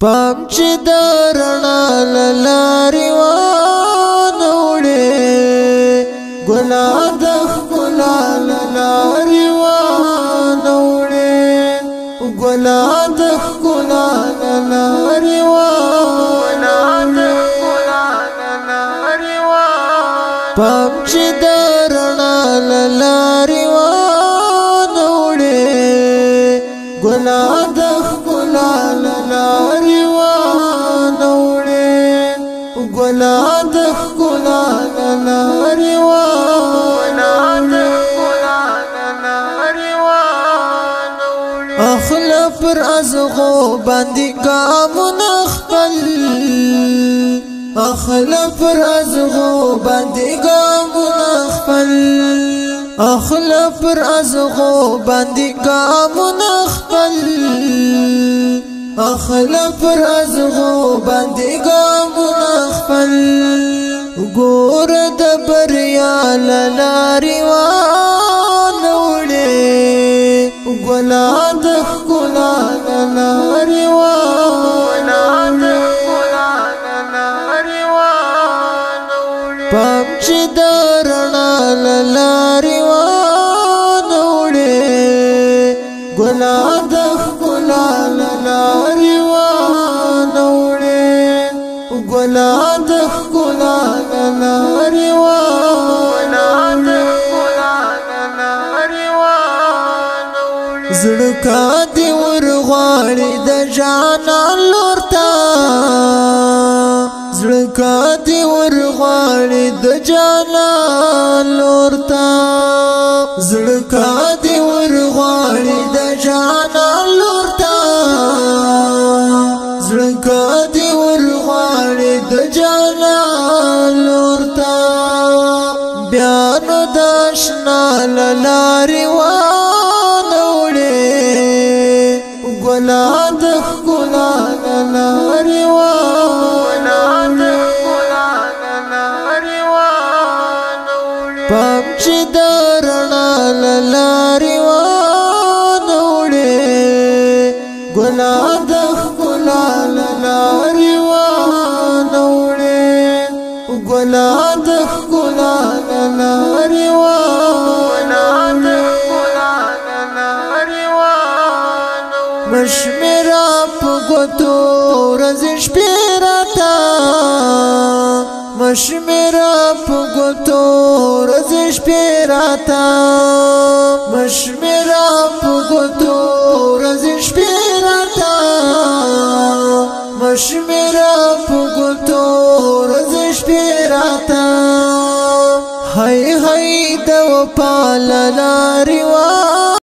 پام چې د رڼا له لارې وانوړې ګلا د ښکلا له لارې وانوړې ګلا د ښکلا له لارې پام چې د رڼا له لارې وانوړې ګلا د ښکلا له لارې وانوړې ګلا د ښکلا له لارې اخلا پر ازغو باندې ګامونه خپل اخلا پر ازغو باندې ګامونه خپل اخلا پر ازغو باندې ګامونه خپل اخلا پر ازغو باندې ګامونه خپل ګور د بریا لارې وانوړې ګلا د ښکلا لارې پام چې د رڼا له لارې وانوړې ګلا د ښکلا له لارې وانوړې ګلا د ښکلا له لارې زړه کا دې ورغواړي د جانان لور ته زړه کا دې ورغواړي د جانان لور ته زړه کا دې ورغواړي د جانان لور ته زړه کا دې ورغواړي د جانان لور ته بیا نو د آشنا له لارې ګلا د ښکلا له لارې پام چې د رڼا له لارې وانوړې ګلا د ښکلا له لارې وانوړې ګلا د ښکلا له لارې مشمرا په ګوتو ورځې شپې راته مشمرا په ګوتو ورځې شپې راته مشمرا په ګوتو ورځې شپې راته مشمرا په ګوتو ورځې شپې راته هی هی د وفا له لارې